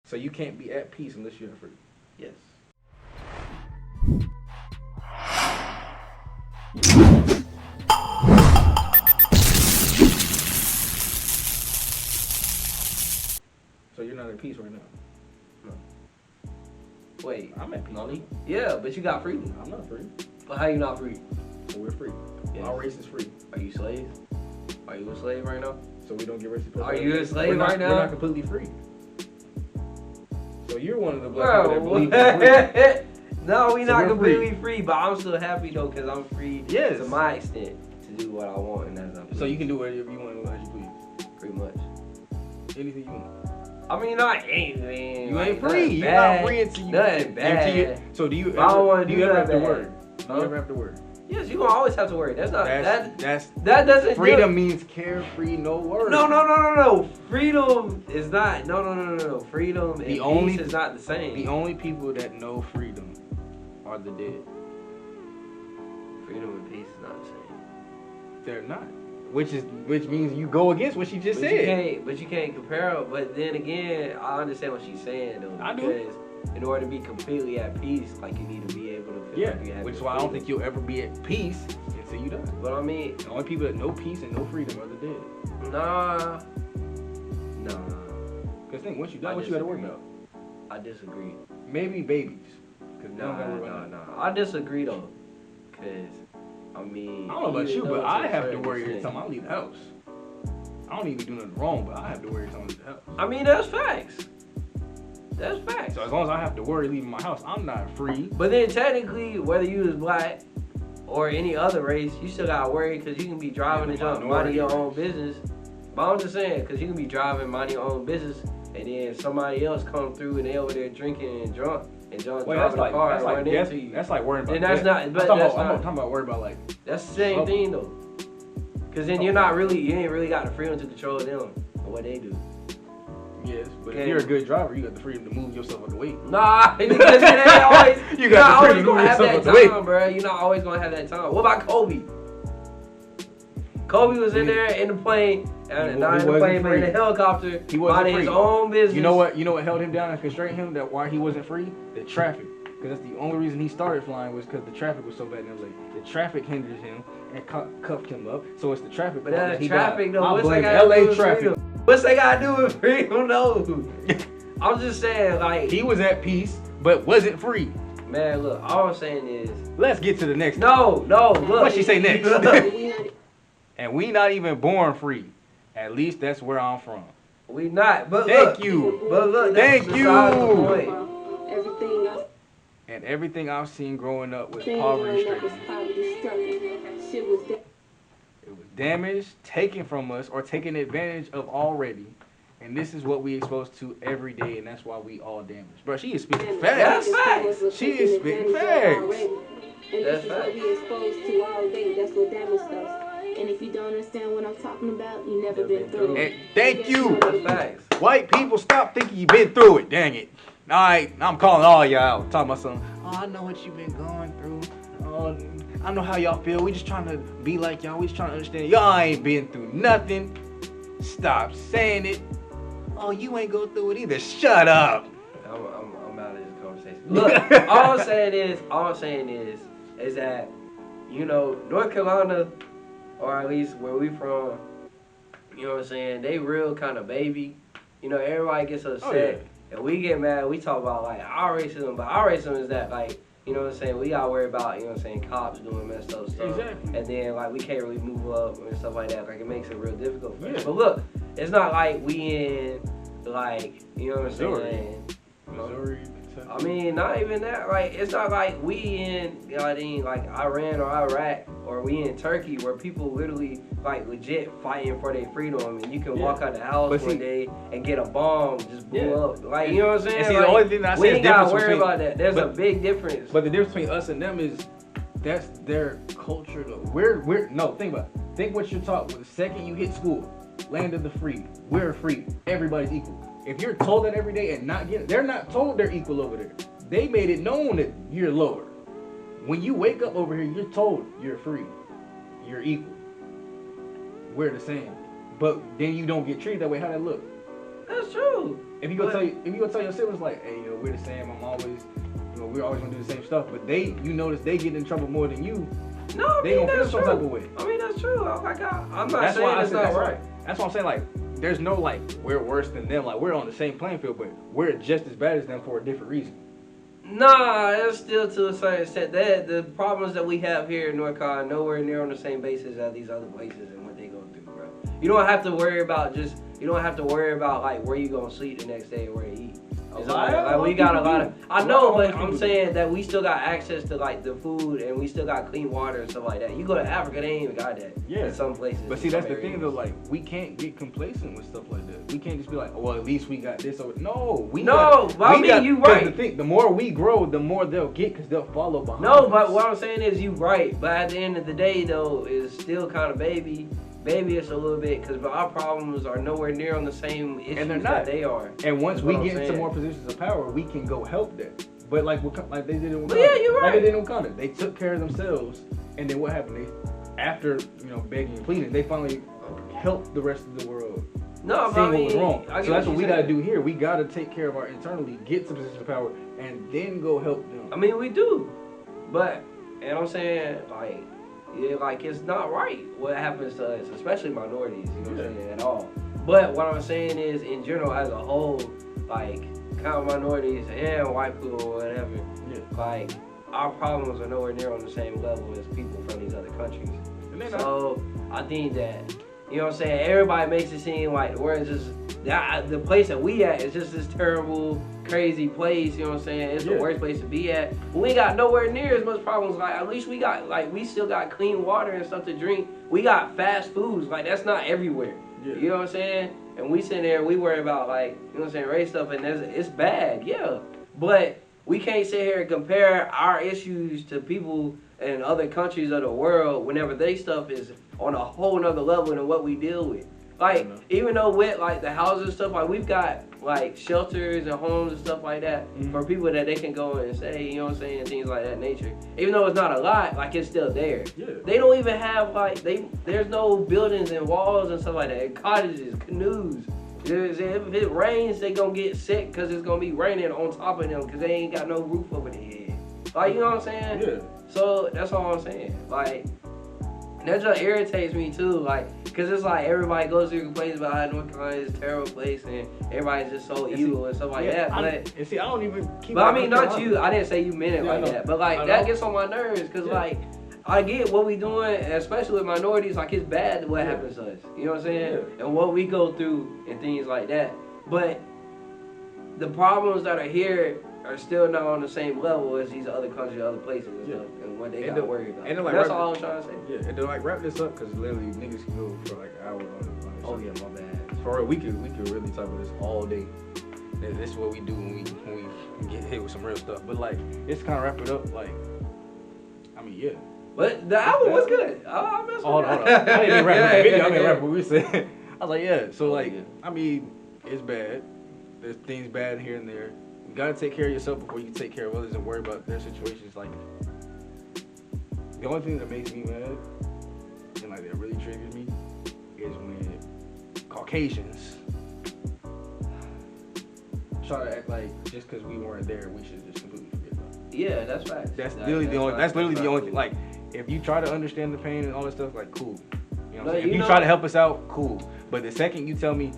So you can't be at peace unless you're free. Yes. So you're not at peace right now. No. Wait. I'm at peace. Nolly? Yeah, but you got freedom. I'm not free. But how you not free? So we're free. Yes. Our race is free. Are you slaves? Are you a slave right now? So we don't get racial Are you a slave right now? We're not completely free. So you're one of the black Bro, people that believe we're free. no, we So not we're completely free, but I'm still happy though, because I'm free Yes. to my extent to do what I want, and that's not So you can do whatever you want as you please. pretty much. Anything you want. I mean, I ain't, man. You like, ain't free. nothing You're bad, not free until you nothing bad. So do you But I don't wanna do do you ever have nothing to bad. worry? Do Huh? you ever have to worry? Yes, you gonna always have to worry. That's not that doesn't freedom means carefree, no worries. No. Freedom is not. No. Freedom and peace is not the same. The only people that know freedom are the dead. Freedom and peace is not the same. They're not. Which means you go against what she just said. But you can't compare them. But then again, I understand what she's saying though. I do. Because in order to be completely at peace, like you need to be able to feel like you have which is your why I don't freedom. think you'll ever be at peace until you die. But I mean, The only people that know peace and know freedom are the dead. nah. Because think, once you die, what you got to worry about? I disagree. Maybe babies. Because they don't got to worry about that. I disagree though. Cause I mean, I don't know about you, even but though I it's a have to certain worry every extent- time I leave the house. I don't even do nothing wrong, but I have to worry every time I leave the house. I mean, that's facts. That's facts. So as long as I have to worry leaving my house, I'm not free. But then technically, whether you was black or any other race, you still gotta worry because you can be driving and jump, minding your own business. But I'm just saying, because you can be driving, minding your own business, and then somebody else come through and they over there drinking and drunk and driving a car and run into you. That's like worrying about. And that's that. not. But I'm that's talking not. about worrying about like. That's the same thing though. Because then you ain't really got the freedom to control them and what they do. Yes, but Okay. if you're a good driver, you got the freedom to move yourself out the way. Nah, because it ain't always. You You're got not the always freedom to gonna move have yourself that out the way. time, bro. You're not always gonna have that time. What about Kobe? Kobe was in there in the plane, and not in the plane, but in the helicopter, He wasn't minding free. his own business. You know what? You know what held him down and constrained him? That why he wasn't free? The traffic. Because that's the only reason he started flying was because the traffic was so bad in LA. The traffic hindered him and cuffed him up. So it's the traffic. But fault that's that he traffic died. though. I What's blame that got to do LA with traffic. freedom? What's that got to do with freedom? No. I'm just saying, like, He was at peace, but wasn't free. man, look, all I'm saying is, Let's get to the next. no, look. What she say next? Look, And we not even born free. At least that's where I'm from. we not, but Thank look, you. But look, Thank that's besides the you. point. Everything else, And everything I've seen growing up was thing poverty growing up was stricken. poverty stricken. Shit was It was damaged, taken from us, or taken advantage of already. And this is what we exposed to every day, and that's why we all damaged. Bro, she is speaking facts. That's facts. She is spitting facts. And That's this is what facts. we exposed to all day. That's what damaged us. And if you don't understand what I'm talking about, you never been through it. And thank you. That's facts. White people, stop thinking you've been through it. Dang it. All right, I'm calling all y'all out. Talking about something. Oh, I know what you've been going through. Oh, I know how y'all feel. We just trying to be like y'all. We just trying to understand. Y'all ain't been through nothing. Stop saying it. Oh, you ain't go through it either. Shut up. I'm out of this conversation. Look, all I'm saying is that, you know, North Carolina, or at least where we from, you know what I'm saying, they real kind of baby. You know, everybody gets upset, and we get mad. We talk about, like, our racism, but our racism is that, like, you know what I'm saying, we got worried about, you know what I'm saying, cops doing messed up stuff. Exactly. And then, like, we can't really move up and stuff like that. Like, it makes it real difficult for us. Yeah. But look, it's not like we in, like, you know what I'm Missouri. saying. Missouri, I mean, not even that. Like, it's not like we in, you know what I mean, like Iran or Iraq, or we in Turkey, where people literally, like, legit fighting for their freedom, and you can walk out the house But one see- day and get a bomb just blew Yeah. up. Like, you know what I'm saying? And see, like, the only thing that I we say is ain't gotta difference worry between- about that. There's a but- big difference. But the difference between us and them is that's their culture though. We're no, think about it. Think what you're taught. The second you hit school, land of the free. We're free. Everybody's equal. If you're told that every day and not getting, they're not told they're equal over there. They made it known that you're lower. When you wake up over here, you're told you're free. You're equal. We're the same. But then you don't get treated that way. How that look? That's true. If you go tell your siblings like, hey, we're the same. I'm always, we're always gonna do the same stuff. But you notice they get in trouble more than you. No, they gonna feel some type of way. I mean, that's true. I'm not that's saying it's not right. That's what I'm saying. Like, there's no like we're worse than them. Like, we're on the same playing field, but we're just as bad as them for a different reason. Nah, it's still to a certain extent. The problems that we have here in North Carolina nowhere near on the same basis as these other places and what they go through, bro. You don't have to worry about like where you gonna sleep the next day or where to eat. Like we got a lot of. I know, but I'm saying that we still got access to like the food and we still got clean water and stuff like that. You go to Africa, they ain't even got that. Yeah. In some places. But see, that's the thing though. Like, we can't get complacent with stuff like that. We can't just be like, well, at least we got this. No, you right. The more we grow, the more they'll get because they'll follow behind. No, but what I'm saying is you right. But at the end of the day, though, it's still kind of baby. Maybe it's a little bit because our problems are nowhere near on the same issues that they are. And once we get into more positions of power, we can go help them. But like they did in Wakanda. Yeah, you're right. Like they did in Wakanda. They took care of themselves, and then what happened? After begging and pleading, they finally helped the rest of the world. No, seeing what was wrong. So that's what we gotta do here. We gotta take care of our internally, get to positions of power, and then go help them. I mean, we do, but and I'm saying like. Yeah, like it's not right what happens to us, especially minorities, you know what I'm saying, at all. But what I'm saying is, in general, as a whole, like, count minorities and white people or whatever, like, our problems are nowhere near on the same level as people from these other countries. So, I think that, you know what I'm saying, everybody makes it seem like we're just, the place that we at is just this terrible, crazy place, you know what I'm saying? It's the worst place to be at. But we got nowhere near as much problems. Like, at least we still got clean water and stuff to drink. We got fast foods. Like, that's not everywhere. Yeah. You know what I'm saying? And we sit there, we worry about, like, you know what I'm saying, race stuff, and it's bad, yeah. But we can't sit here and compare our issues to people in other countries of the world whenever they stuff is on a whole nother level than what we deal with. Like, even though with, like, the houses and stuff, like, we've got, like, shelters and homes and stuff like that for people that they can go and stay, you know what I'm saying, things like that nature. Even though it's not a lot, like, it's still there. Yeah. They don't even have, like, there's no buildings and walls and stuff like that. Cottages, canoes. If it rains, they gonna get sick because it's gonna be raining on top of them because they ain't got no roof over their head. Like, you know what I'm saying? Yeah. So, that's all I'm saying. Like, that just irritates me too, like, cause it's like everybody goes through complaints about how North Carolina is a terrible place and everybody's just so evil and stuff like that. But and see, I don't even keep. But I mean, not you. I didn't say you meant it like that. But like that gets on my nerves, cause like I get what we doing, especially with minorities. Like it's bad what happens to us. You know what I'm saying? Yeah. And what we go through and things like that. But the problems that are here are still not on the same level as these other countries, other places and stuff, and what they got to worry about. And like, that's all I'm trying to say. Yeah, and to like wrap this up, because literally niggas can go for like hours on this. Oh yeah, my bad. For real, we could really talk about this all day. This is what we do when we get hit with some real stuff. But like, it's kind of wrap it up. Like, I mean, yeah. But the album was good. I messed with hold on. I didn't even rap the video. I mean, rap what we said. I was like, yeah. So like, I mean, it's bad. There's things bad here and there. You gotta take care of yourself before you can take care of others and worry about their situations. Like, the only thing that makes me mad and like that really triggers me is when Caucasians try to act like just because we weren't there, we should just completely forget about it. Yeah, that's right. That's literally the only thing. Like, if you try to understand the pain and all that stuff, like, cool. You know what I'm saying? If you try to help us out, cool. But the second you tell me,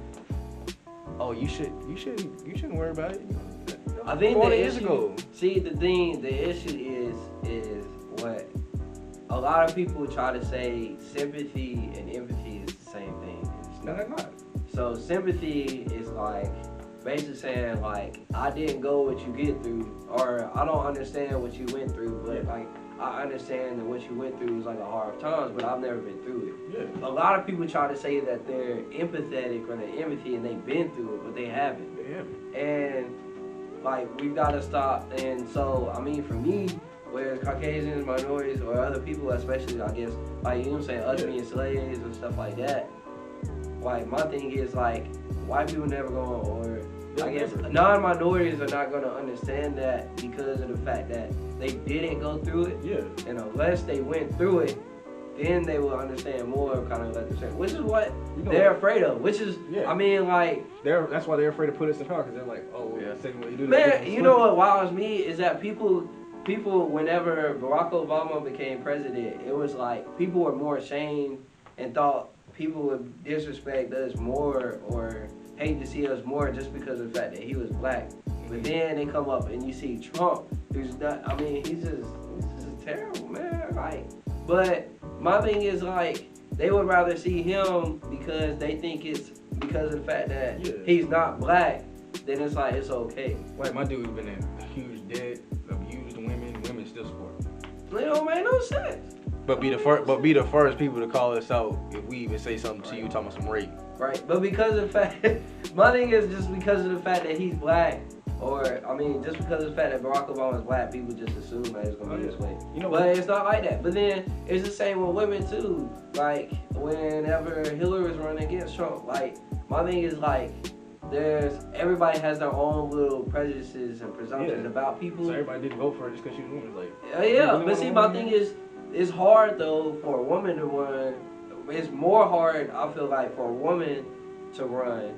oh, you shouldn't worry about it. I think the issue. See, the issue is what a lot of people try to say. Sympathy and empathy is the same thing. No, they're not. So sympathy is like basically saying like I didn't go what you get through, or I don't understand what you went through, but like I understand that what you went through was like a hard times, but I've never been through it. Yeah. A lot of people try to say that they're empathetic or they're empathy and they've been through it, but they haven't. Yeah. And like we've got to stop. And so I mean, for me, whereas Caucasians, minorities, or other people, especially I guess, like you know what I'm saying, us being slaves and stuff like that. Like my thing is like white people never gonna, or I guess non-minorities are not gonna understand that because of the fact that they didn't go through it. Yeah. And unless they went through it, then they will understand more of kind of like the same, which is what You know they're what? afraid of. Which is, Yeah. I mean, like, That's why they're afraid to put us in power because they're like, oh, Yeah. second way you do man, that. you know what wows me is that people, whenever Barack Obama became president, it was like people were more ashamed and thought people would disrespect us more or hate to see us more just because of the fact that he was black. But then they come up and you see Trump, who's not, I mean, he's just terrible, man. Like, but my thing is like, they would rather see him because they think it's because of the fact that he's not black, then it's like, it's okay. Like, my dude's been in huge debt, abused women still support him. It don't make no sense. But be the first people to call us out if we even say something to you talking about some rape. Right, but because of the fact, my thing is just because of the fact that he's black, or I mean, just because of the fact that Barack Obama is black, people just assume that it's gonna be this way. You know but what? it's not like that. But then it's the same with women too. Like whenever Hillary was running against Trump, like my thing is like, everybody has their own little prejudices and presumptions about people. So everybody didn't vote for her just because she was a woman. Like, yeah, but see, my thing is, it's hard though for a woman to run. It's more hard, I feel like, for a woman to run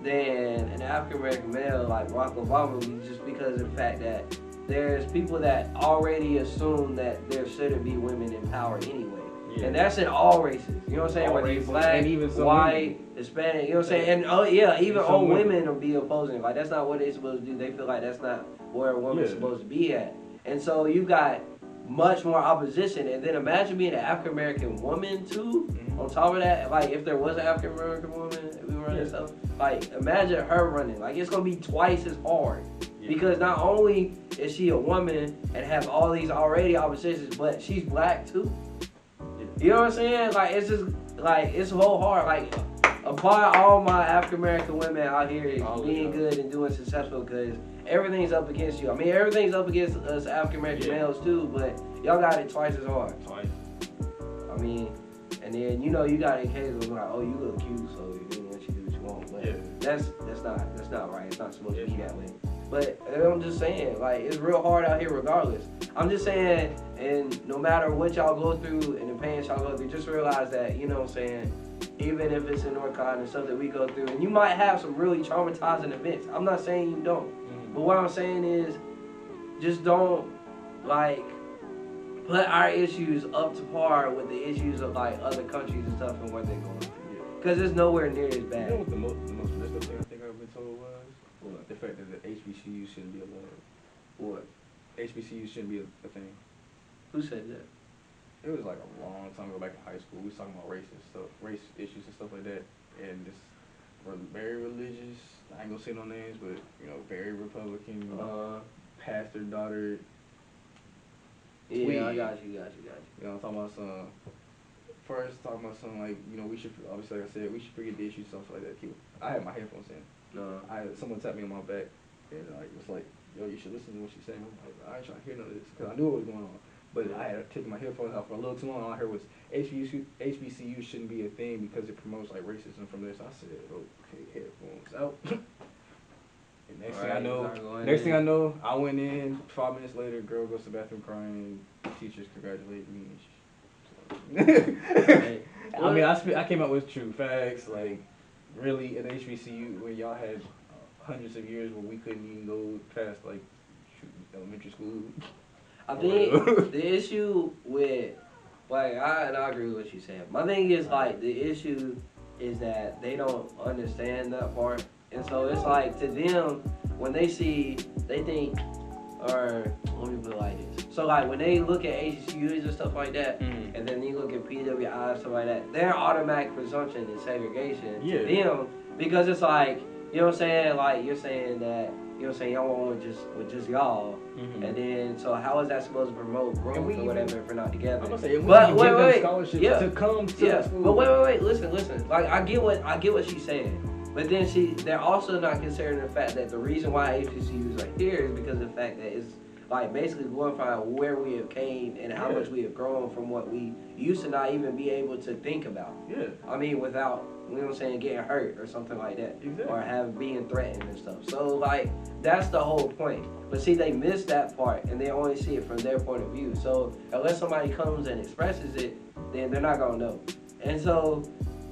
than an African American male like Barack Obama, just because of the fact that there's people that already assume that there shouldn't be women in power anyway. Yeah. And that's in all races. You know what I'm saying? Whether you're black, and even white, Hispanic, you know what I'm saying? And even old women will be opposing. Like, that's not what they're supposed to do. They feel like that's not where a woman's supposed to be at. And so you got much more opposition. And then imagine being an African American woman too. On top of that, like if there was an African American woman, if we running stuff, like imagine her running. Like it's gonna be twice as hard. Because not only is she a woman and have all these already oppositions, but she's black too. You know what I'm saying? Like it's just like it's so hard. Like apply all my African American women out here being good and doing successful, because everything's up against you. I mean everything's up against us African American males too, but y'all got it twice as hard. I mean, and then you got occasionally like, oh, you look cute, so you know what you do what you want. But that's not right. It's not supposed to be that way. But I'm just saying, like, it's real hard out here regardless. I'm just saying, and no matter what y'all go through and the pain y'all go through, just realize that, you know what I'm saying, even if it's in North Carolina and stuff that we go through, and you might have some really traumatizing events. I'm not saying you don't. But what I'm saying is, just don't, like, put our issues up to par with the issues of, like, other countries and stuff and what they're going through. Because it's nowhere near as bad. You know what the most messed up thing I think I've been told was? What? The fact that the HBCU shouldn't be allowed. What? HBCU shouldn't be a thing. Who said that? It was like a long time ago back in high school. We was talking about race issues and stuff like that. And this very religious, I ain't gonna say no names, but, very Republican, pastor, daughter. Yeah, I got you. You know, I'm talking about some, first talking about something like, we should, obviously like I said, we should forget the issues, stuff like that. I had my headphones in. Someone tapped me on my back, and it was like, yo, you should listen to what she's saying. I'm like, I ain't trying to hear none of this, because I knew what was going on. But I had taken my headphones out for a little too long. All I heard was HBCU shouldn't be a thing because it promotes like racism from this. I said, okay, headphones out. And next thing I know, I went in. 5 minutes later, girl goes to the bathroom crying. Teachers congratulate me. I mean, I came up with true facts. Like, really, at HBCU, where y'all had hundreds of years where we couldn't even go past like elementary school. I think the issue with, like, I agree with what you said. My thing is, like, the issue is that they don't understand that part. And so it's like, to them, when they see, they think, or let me put it like this. So, like, when they look at HBCUs and stuff like that, and then you look at PWI and stuff like that, their automatic presumption is segregation to them, because it's like, you know what I'm saying? Like, you're saying that, you know what I'm saying, y'all want with just y'all. And then, so how is that supposed to promote growth or whatever if we're not together? I'm gonna say, but wait, scholarships to come to the school. But wait, listen. Like, I get what she's saying. But then they're also not considering the fact that the reason why HBCUs are here is because of the fact that it's, like, basically glorifying where we have came and how much we have grown from what we used to not even be able to think about. I mean, without, you know what I'm saying, getting hurt or something like that. Or being threatened and stuff. So, like, that's the whole point. But see, they miss that part and they only see it from their point of view. So, unless somebody comes and expresses it, then they're not gonna know. And so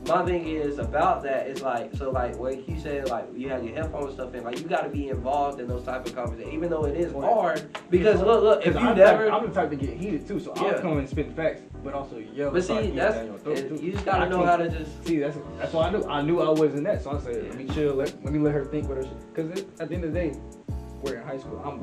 my thing is about that is like, so like what you said, like you have your headphones and stuff in, like you got to be involved in those type of conversations, even though it is hard. Because look, if you I'm never, I'm the type to get heated too, so I'll come and spit facts, but also yell. but see, that's you just gotta know how to just see. That's what I knew. I knew I wasn't that, so I said, let me chill. Let me let her think what her. Because at the end of the day, we're in high school.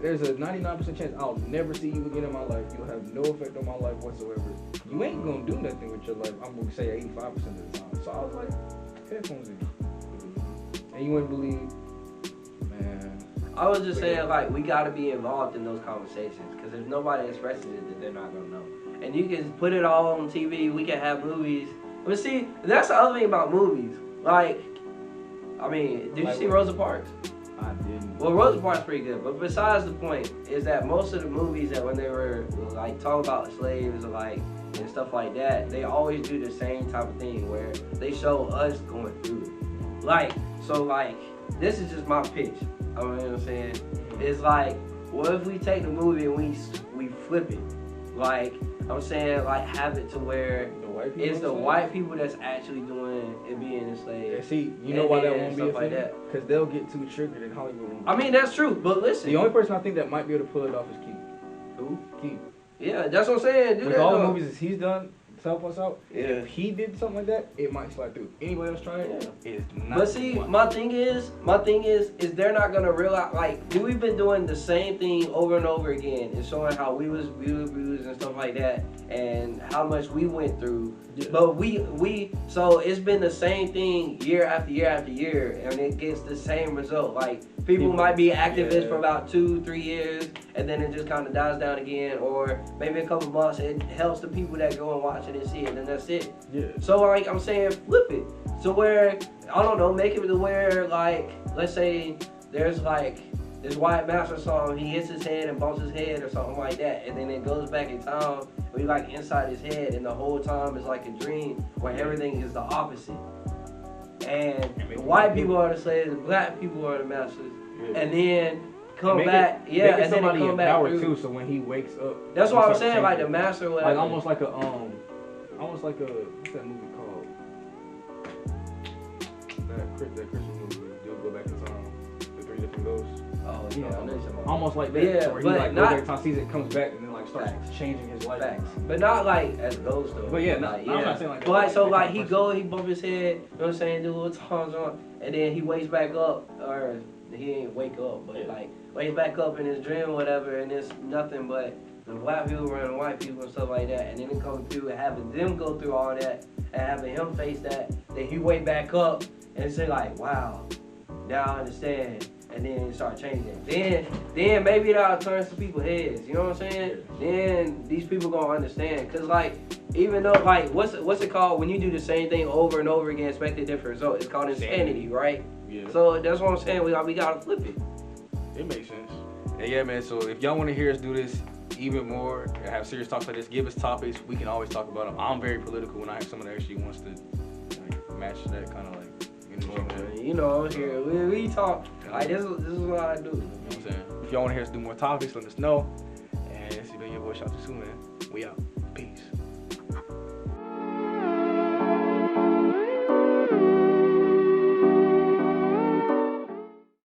There's a 99% chance I'll never see you again in my life. You'll have no effect on my life whatsoever. You ain't gonna do nothing with your life. I'm gonna say 85% of the time. So I was like, headphones in. And you wouldn't believe, man. I was just saying, like, we gotta be involved in those conversations, because if nobody expresses it, then they're not gonna know. And you can put it all on TV. We can have movies, but see, that's the other thing about movies. Like, I mean, did you see Rosa Parks? I didn't. Well, Rosa Parks is pretty good, but besides the point is that most of the movies that when they were like talk about slaves or like and stuff like that, they always do the same type of thing where they show us going through it. Like, so like, this is just my pitch. You know what I'm saying? It's like, what if we take the movie and we flip it? Like, I'm saying, like, have it to where it's the white people that's actually doing it, being enslaved. Yeah, see, you know why that won't be a thing? Because they'll get too triggered in Hollywood. I mean, that's true, but listen. The only person I think that might be able to pull it off is Keith. Who? Keith. Yeah, that's what I'm saying. With all the movies he's done, South by South, yeah. If he did something like that, it might slide through. Anybody else try it? Yeah. It's not. But see, my thing is they're not gonna realize, like, we've been doing the same thing over and over again and showing how we was abused and stuff like that and how much we went through. Yeah. But so it's been the same thing year after year after year, and it gets the same result. Like, people might be activists for about 2-3 years, and then it just kind of dies down again, or maybe a couple months. It helps the people that go and watch it and see it, and that's it. Yeah. So like I'm saying, flip it. So where, I don't know, make it to where, like, let's say there's like this White Master song, he hits his head and bumps his head or something like that, and then it goes back in time, and we like inside his head, and the whole time is like a dream where everything is the opposite. And the white people are the slaves, the black people are the masters, and then come back, and then they come back through. Too, so when he wakes up, that's what I'm saying, like the master, or whatever. Like almost like a what's that movie called? That Christian movie. They'll go back in time. The 3 different ghosts. Oh yeah, almost like that. Yeah, where he but like not, goes back in time, sees it, comes back, and then like starts changing his life. Facts. But not like as ghosts though. But yeah, like, I'm not saying like that. But like, so like he bump his head, you know what I'm saying, do little tones on, and then he wakes back up, or he ain't wake up, but like wakes back up in his dream or whatever, and it's nothing but the black people around white people and stuff like that, and then it comes through and having them go through all that, and having him face that, then he wake back up and say like, wow, now I understand. And then start changing it. Then maybe that'll turn some people's heads. You know what I'm saying? Then these people gonna understand. Cause like, even though like, what's it called when you do the same thing over and over again, expect a different result? It's called insanity, right? Yeah. So that's what I'm saying. We gotta flip it. It makes sense. And yeah, man. So if y'all want to hear us do this even more and have serious talks like this, give us topics. We can always talk about them. I'm very political when I have someone that actually wants to like, match that kind of like. You know, here we talk. Like this is what I do. You know what I'm saying? If y'all want to hear us do more topics, let us know. And it's been your boy, Shout to Sue, man. We out. Peace.